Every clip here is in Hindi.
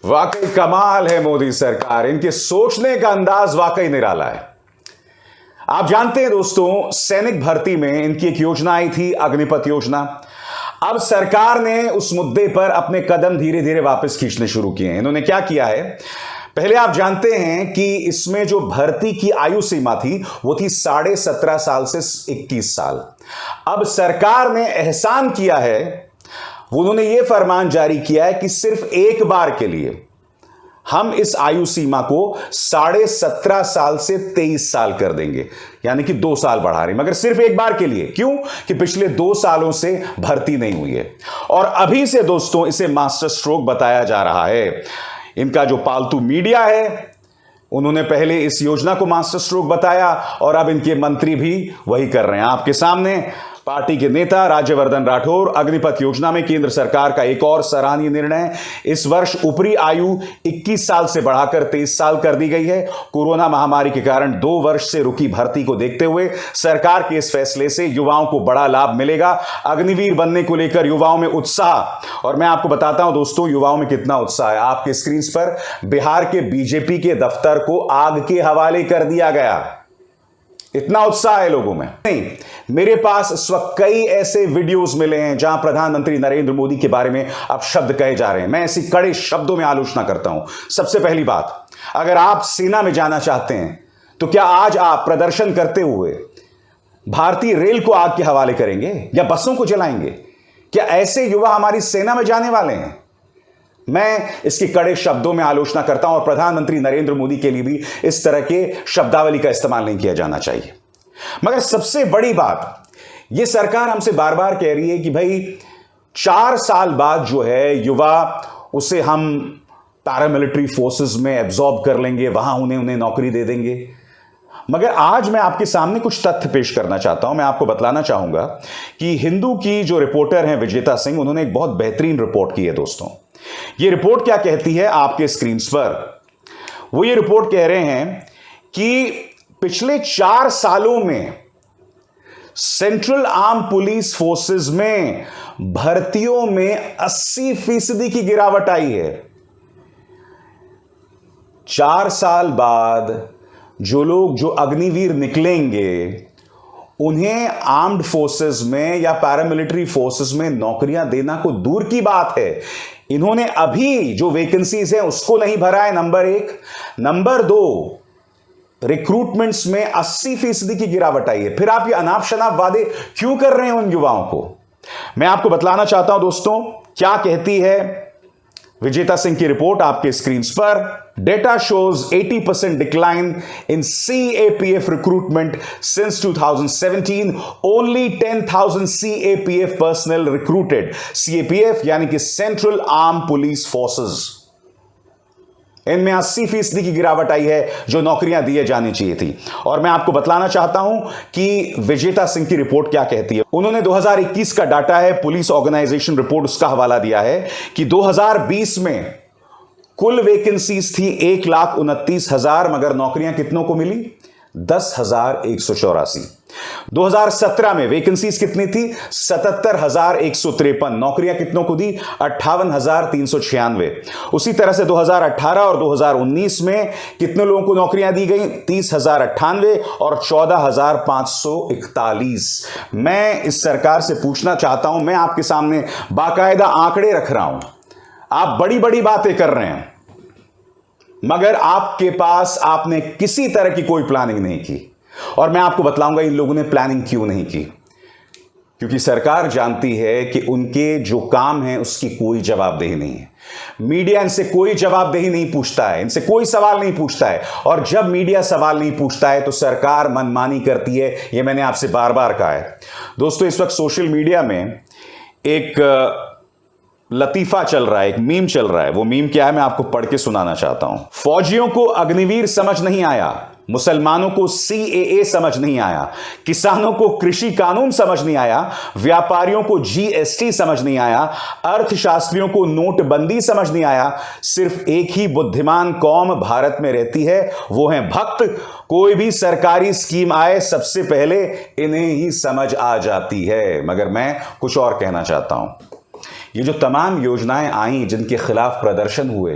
वाकई कमाल है मोदी सरकार। इनके सोचने का अंदाज वाकई निराला है। आप जानते हैं दोस्तों, सैनिक भर्ती में इनकी एक योजना आई थी, अग्निपथ योजना। अब सरकार ने उस मुद्दे पर अपने कदम धीरे धीरे वापस खींचने शुरू किए हैं। इन्होंने क्या किया है, पहले आप जानते हैं कि इसमें जो भर्ती की आयु सीमा थी वो थी 17.5 साल से 21 साल। अब सरकार ने एहसान किया है, उन्होंने ये फरमान जारी किया है कि सिर्फ एक बार के लिए हम इस आयु सीमा को 17.5 साल से 23 साल कर देंगे, यानी कि 2 साल बढ़ा रहे हैं, मगर सिर्फ एक बार के लिए। क्यों? कि पिछले 2 सालों से भर्ती नहीं हुई है और अभी से दोस्तों इसे मास्टर स्ट्रोक बताया जा रहा है। इनका जो पालतू मीडिया है उन्होंने पहले इस योजना को मास्टर स्ट्रोक बताया और अब इनके मंत्री भी वही कर रहे हैं। आपके सामने पार्टी के नेता राज्यवर्धन राठौर, अग्निपथ योजना में केंद्र सरकार का एक और सराहनीय निर्णय, इस वर्ष ऊपरी आयु 21 साल से बढ़ाकर 23 साल कर दी गई है। कोरोना महामारी के कारण 2 वर्ष से रुकी भर्ती को देखते हुए सरकार के इस फैसले से युवाओं को बड़ा लाभ मिलेगा। अग्निवीर बनने को लेकर युवाओं में उत्साह, और मैं आपको बताता हूं दोस्तों युवाओं में कितना उत्साह है। आपके स्क्रीन पर बिहार के बीजेपी के दफ्तर को आग के हवाले कर दिया गया, इतना उत्साह है लोगों में। नहीं, मेरे पास इस वक्त कई ऐसे वीडियोस मिले हैं जहां प्रधानमंत्री नरेंद्र मोदी के बारे में अब शब्द कहे जा रहे हैं। मैं ऐसी कड़े शब्दों में आलोचना करता हूं। सबसे पहली बात, अगर आप सेना में जाना चाहते हैं तो क्या आज आप प्रदर्शन करते हुए भारतीय रेल को आग के हवाले करेंगे या बसों को जलाएंगे? क्या ऐसे युवा हमारी सेना में जाने वाले हैं? मैं इसकी कड़े शब्दों में आलोचना करता हूं और प्रधानमंत्री नरेंद्र मोदी के लिए भी इस तरह के शब्दावली का इस्तेमाल नहीं किया जाना चाहिए। मगर सबसे बड़ी बात, यह सरकार हमसे बार बार कह रही है कि भाई 4 साल बाद जो है युवा, उसे हम पैरामिलिट्री फोर्सेस में एब्जॉर्ब कर लेंगे, वहां उन्हें नौकरी दे देंगे। मगर आज मैं आपके सामने कुछ तथ्य पेश करना चाहता हूं। मैं आपको बतलाना चाहूंगा कि हिंदू की जो रिपोर्टर हैं विजेता सिंह, उन्होंने एक बहुत बेहतरीन रिपोर्ट की है दोस्तों। ये रिपोर्ट क्या कहती है आपके स्क्रीन पर, वो ये रिपोर्ट कह रहे हैं कि पिछले 4 सालों में सेंट्रल आर्म पुलिस फोर्सेस में भर्तियों में 80% की गिरावट आई है। 4 साल बाद जो अग्निवीर निकलेंगे उन्हें आर्म्ड फोर्सेस में या पैरामिलिट्री फोर्सेस में नौकरियां देना को दूर की बात है, इन्होंने अभी जो वैकेंसीज है उसको नहीं भरा है, नंबर 1। नंबर 2, रिक्रूटमेंट्स में 80% की गिरावट आई है। फिर आप ये अनाप शनाप वादे क्यों कर रहे हैं उन युवाओं को? मैं आपको बतलाना चाहता हूं दोस्तों क्या कहती है विजेता सिंह की रिपोर्ट आपके स्क्रीन पर। Data shows 80% decline in CAPF recruitment since 2017, only 10,000 CAPF personal recruited. CAPF यानी कि सेंट्रल आर्म पुलिस फोर्सेस, इनमें 80% की गिरावट आई है जो नौकरियां दी जानी चाहिए थी। और मैं आपको बतलाना चाहता हूं कि विजेता सिंह की रिपोर्ट क्या कहती है। उन्होंने 2021 का डाटा है, पुलिस ऑर्गेनाइजेशन रिपोर्ट, उसका हवाला दिया है कि 2020 में कुल वैकेंसीज थी 1,29,000, मगर नौकरियां कितनों को मिली? 10,184। 2017 में वैकेंसीज कितनी थी? 77,153। नौकरियां कितनों को दी? 58,396। उसी तरह से 2018 और 2019 में कितने लोगों को नौकरियां दी गई? 30,098 और 14,541। मैं इस सरकार से पूछना चाहता हूं, मैं आपके सामने बाकायदा आंकड़े रख रहा हूं, आप बड़ी बड़ी बातें कर रहे हैं मगर आपके पास आपने किसी तरह की कोई प्लानिंग नहीं की। और मैं आपको बतलाऊंगा इन लोगों ने प्लानिंग क्यों नहीं की। क्योंकि सरकार जानती है कि उनके जो काम है उसकी कोई जवाबदेही नहीं है। मीडिया इनसे कोई जवाबदेही नहीं पूछता है, इनसे कोई सवाल नहीं पूछता है, और जब मीडिया सवाल नहीं पूछता है तो सरकार मनमानी करती है। यह मैंने आपसे बार बार कहा है दोस्तों। इस वक्त सोशल मीडिया में एक लतीफा चल रहा है, एक मीम चल रहा है। वो मीम क्या है मैं आपको पढ़ के सुनाना चाहता हूं। फौजियों को अग्निवीर समझ नहीं आया, मुसलमानों को CAA समझ नहीं आया, किसानों को कृषि कानून समझ नहीं आया, व्यापारियों को GST समझ नहीं आया, अर्थशास्त्रियों को नोटबंदी समझ नहीं आया। सिर्फ एक ही बुद्धिमान कौम भारत में रहती है, वो है भक्त। कोई भी सरकारी स्कीम आए सबसे पहले इन्हें ही समझ आ जाती है। मगर मैं कुछ और कहना चाहता हूं। ये जो तमाम योजनाएं आई जिनके खिलाफ प्रदर्शन हुए,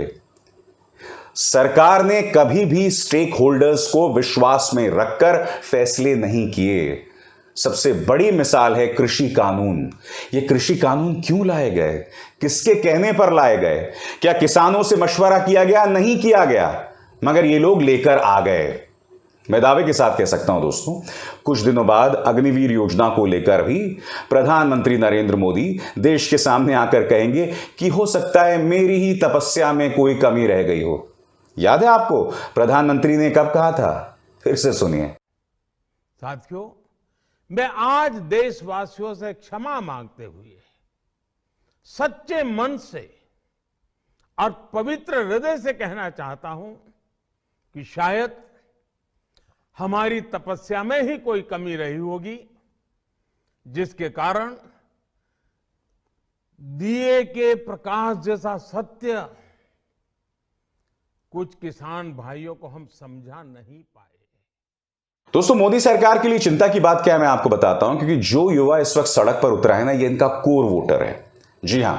सरकार ने कभी भी स्टेक होल्डर्स को विश्वास में रखकर फैसले नहीं किए। सबसे बड़ी मिसाल है कृषि कानून। ये कृषि कानून क्यों लाए गए, किसके कहने पर लाए गए? क्या किसानों से मशवरा किया गया? नहीं किया गया, मगर ये लोग लेकर आ गए। मैं दावे के साथ कह सकता हूं दोस्तों, कुछ दिनों बाद अग्निवीर योजना को लेकर भी प्रधानमंत्री नरेंद्र मोदी देश के सामने आकर कहेंगे कि हो सकता है मेरी ही तपस्या में कोई कमी रह गई हो। याद है आपको प्रधानमंत्री ने कब कहा था? फिर से सुनिए। साथियों, मैं आज देशवासियों से क्षमा मांगते हुए सच्चे मन से और पवित्र हृदय से कहना चाहता हूं कि शायद हमारी तपस्या में ही कोई कमी रही होगी, जिसके कारण दिए के प्रकाश जैसा सत्य कुछ किसान भाइयों को हम समझा नहीं पाए। दोस्तों, मोदी सरकार के लिए चिंता की बात क्या है मैं आपको बताता हूं, क्योंकि जो युवा इस वक्त सड़क पर उतरा है ना, ये इनका कोर वोटर है। जी हां,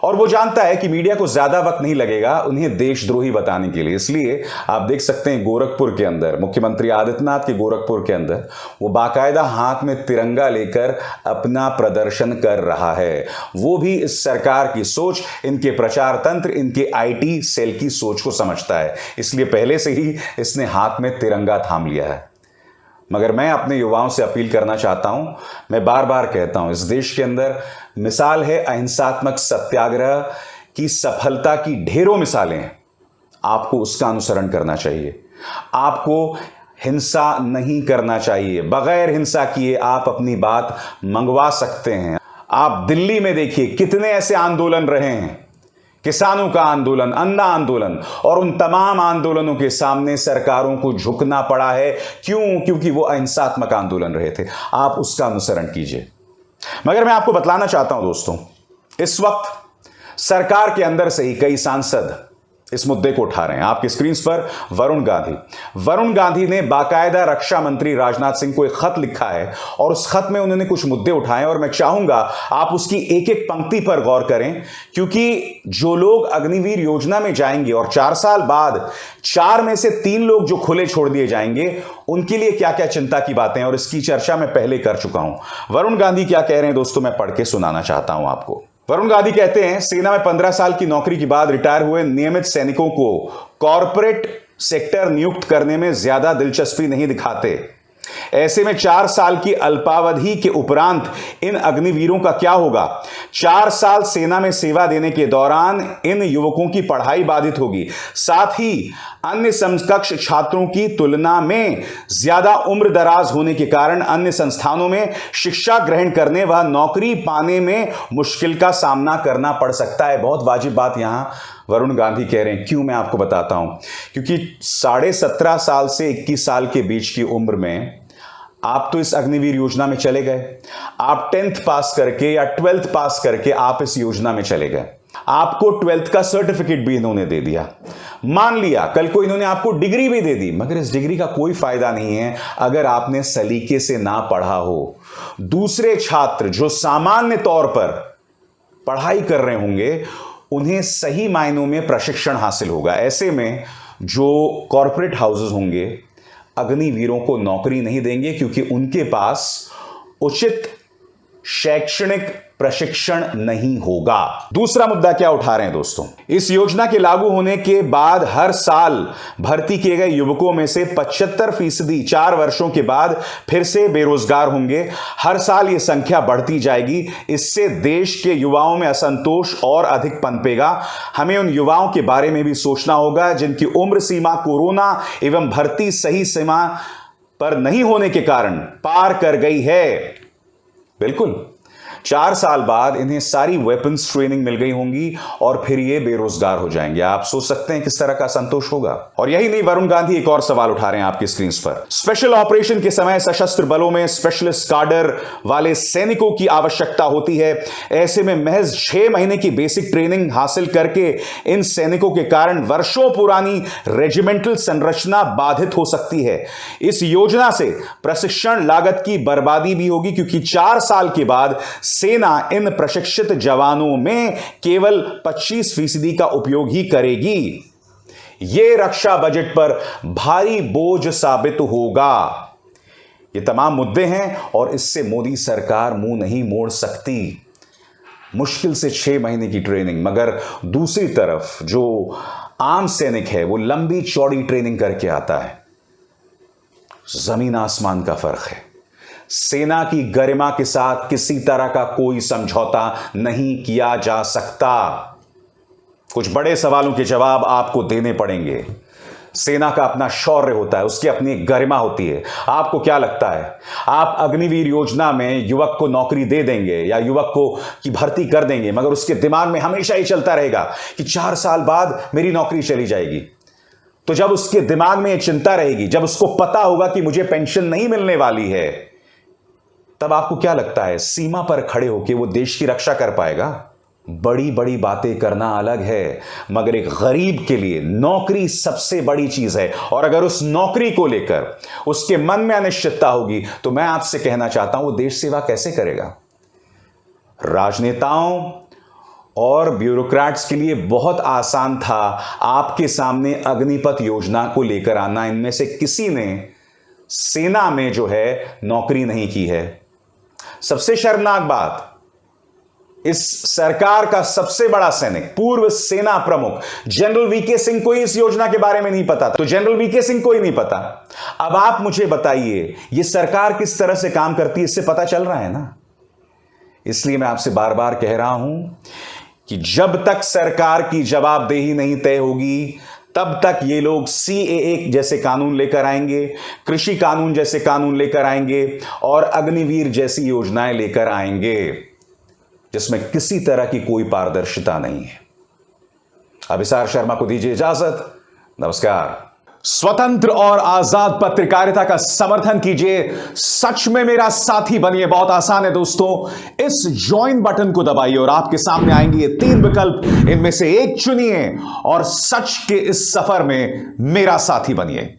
और वो जानता है कि मीडिया को ज्यादा वक्त नहीं लगेगा उन्हें देशद्रोही बताने के लिए। इसलिए आप देख सकते हैं गोरखपुर के अंदर, मुख्यमंत्री आदित्यनाथ के गोरखपुर के अंदर वो बाकायदा हाथ में तिरंगा लेकर अपना प्रदर्शन कर रहा है। वो भी इस सरकार की सोच, इनके प्रचार तंत्र, इनके आईटी सेल की सोच को समझता है, इसलिए पहले से ही इसने हाथ में तिरंगा थाम लिया है। मगर मैं अपने युवाओं से अपील करना चाहता हूं, मैं बार बार कहता हूं, इस देश के अंदर मिसाल है अहिंसात्मक सत्याग्रह की सफलता की ढेरों मिसालें हैं। आपको उसका अनुसरण करना चाहिए। आपको हिंसा नहीं करना चाहिए। बगैर हिंसा किए आप अपनी बात मंगवा सकते हैं। आप दिल्ली में देखिए कितने ऐसे आंदोलन रहे हैं, किसानों का आंदोलन, अन्ना आंदोलन, और उन तमाम आंदोलनों के सामने सरकारों को झुकना पड़ा है। क्यों? क्योंकि वो अहिंसात्मक आंदोलन रहे थे। आप उसका अनुसरण कीजिए। मगर मैं आपको बतलाना चाहता हूं दोस्तों, इस वक्त सरकार के अंदर से ही कई सांसद इस मुद्दे को उठा रहे हैं। आपकी स्क्रीन पर वरुण गांधी ने बाकायदा रक्षा मंत्री राजनाथ सिंह को एक खत लिखा है और उस खत में उन्होंने कुछ मुद्दे उठाए और मैं चाहूंगा आप उसकी एक एक पंक्ति पर गौर करें, क्योंकि जो लोग अग्निवीर योजना में जाएंगे और 4 साल बाद 4 में से 3 लोग जो खुले छोड़ दिए जाएंगे, उनके लिए क्या क्या चिंता की बातें हैं, और इसकी चर्चा मैं पहले कर चुका हूं। वरुण गांधी क्या कह रहे हैं दोस्तों, मैं पढ़ के सुनाना चाहता हूं आपको। वरुण गांधी कहते हैं, सेना में 15 साल की नौकरी के बाद रिटायर हुए नियमित सैनिकों को कॉरपोरेट सेक्टर नियुक्त करने में ज्यादा दिलचस्पी नहीं दिखाते। ऐसे में 4 साल की अल्पावधि के उपरांत इन अग्निवीरों का क्या होगा? 4 साल सेना में सेवा देने के दौरान इन युवकों की पढ़ाई बाधित होगी। साथ ही अन्य समकक्ष छात्रों की तुलना में ज्यादा उम्र दराज होने के कारण अन्य संस्थानों में शिक्षा ग्रहण करने व नौकरी पाने में मुश्किल का सामना करना पड़ सकता है। बहुत वाजिब बात यहां वरुण गांधी कह रहे हैं। क्यों? मैं आपको बताता हूं, क्योंकि 17.5 साल से 21 साल के बीच की उम्र में आप तो इस अग्निवीर योजना में चले गए। आप 10th पास करके या 12th पास करके आप इस योजना में चले गए। आपको 12th का सर्टिफिकेट भी इन्होंने दे दिया। मान लिया कल को इन्होंने आपको डिग्री भी दे दी, मगर इस डिग्री का कोई फायदा नहीं है अगर आपने सलीके से ना पढ़ा हो। दूसरे छात्र जो सामान्य तौर पर पढ़ाई कर रहे होंगे, उन्हें सही मायनों में प्रशिक्षण हासिल होगा। ऐसे में जो कॉर्पोरेट हाउसेस होंगे अग्निवीरों को नौकरी नहीं देंगे, क्योंकि उनके पास उचित शैक्षणिक प्रशिक्षण नहीं होगा। दूसरा मुद्दा क्या उठा रहे हैं दोस्तों, इस योजना के लागू होने के बाद हर साल भर्ती किए गए युवकों में से 75% 4 वर्षों के बाद फिर से बेरोजगार होंगे। हर साल यह संख्या बढ़ती जाएगी। इससे देश के युवाओं में असंतोष और अधिक पनपेगा। हमें उन युवाओं के बारे में भी सोचना होगा जिनकी उम्र सीमा कोरोना एवं भर्ती सही सीमा पर नहीं होने के कारण पार कर गई है। बिल्कुल 4 साल बाद इन्हें सारी वेपन्स ट्रेनिंग मिल गई होंगी और फिर ये बेरोजगार हो जाएंगे। आप सोच सकते हैं किस तरह का संतोष होगा। और यही नहीं, वरुण गांधी एक और सवाल उठा रहे हैं आपकी स्क्रीन पर। स्पेशल ऑपरेशन के समय सशस्त्र बलों में स्पेशलिस्ट काडर वाले सैनिकों की आवश्यकता होती है। ऐसे में महज 6 महीने की बेसिक ट्रेनिंग हासिल करके इन सैनिकों के कारण वर्षों पुरानी रेजिमेंटल संरचना बाधित हो सकती है। इस योजना से प्रशिक्षण लागत की बर्बादी भी होगी, क्योंकि 4 साल के बाद सेना इन प्रशिक्षित जवानों में केवल 25% का उपयोग ही करेगी। यह रक्षा बजट पर भारी बोझ साबित होगा। ये तमाम मुद्दे हैं और इससे मोदी सरकार मुंह नहीं मोड़ सकती। मुश्किल से 6 महीने की ट्रेनिंग, मगर दूसरी तरफ जो आम सैनिक है वो लंबी चौड़ी ट्रेनिंग करके आता है। जमीन आसमान का फर्क है। सेना की गरिमा के साथ किसी तरह का कोई समझौता नहीं किया जा सकता। कुछ बड़े सवालों के जवाब आपको देने पड़ेंगे। सेना का अपना शौर्य होता है, उसकी अपनी गरिमा होती है। आपको क्या लगता है, आप अग्निवीर योजना में युवक को नौकरी दे देंगे या युवक को की भर्ती कर देंगे, मगर उसके दिमाग में हमेशा ही चलता रहेगा कि 4 साल बाद मेरी नौकरी चली जाएगी। तो जब उसके दिमाग में यह चिंता रहेगी, जब उसको पता होगा कि मुझे पेंशन नहीं मिलने वाली है, तब आपको क्या लगता है सीमा पर खड़े होकर वो देश की रक्षा कर पाएगा? बड़ी बड़ी बातें करना अलग है, मगर एक गरीब के लिए नौकरी सबसे बड़ी चीज है। और अगर उस नौकरी को लेकर उसके मन में अनिश्चितता होगी तो मैं आपसे कहना चाहता हूं वो देश सेवा कैसे करेगा? राजनेताओं और ब्यूरोक्रेट्स के लिए बहुत आसान था आपके सामने अग्निपथ योजना को लेकर आना। इनमें से किसी ने सेना में जो है नौकरी नहीं की है। सबसे शर्मनाक बात, इस सरकार का सबसे बड़ा सैनिक, पूर्व सेना प्रमुख जनरल वीके सिंह को इस योजना के बारे में नहीं पता। तो जनरल वीके सिंह को ही नहीं पता। अब आप मुझे बताइए यह सरकार किस तरह से काम करती है, इससे पता चल रहा है ना। इसलिए मैं आपसे बार बार कह रहा हूं कि जब तक सरकार की जवाबदेही नहीं तय होगी तब तक ये लोग CAA जैसे कानून लेकर आएंगे, कृषि कानून जैसे कानून लेकर आएंगे और अग्निवीर जैसी योजनाएं लेकर आएंगे जिसमें किसी तरह की कोई पारदर्शिता नहीं है। अभिसार शर्मा को दीजिए इजाजत। नमस्कार। स्वतंत्र और आजाद पत्रकारिता का समर्थन कीजिए, सच में मेरा साथी बनिए। बहुत आसान है दोस्तों, इस ज्वाइन बटन को दबाइए और आपके सामने आएंगे ये 3 विकल्प। इनमें से एक चुनिए और सच के इस सफर में मेरा साथी बनिए।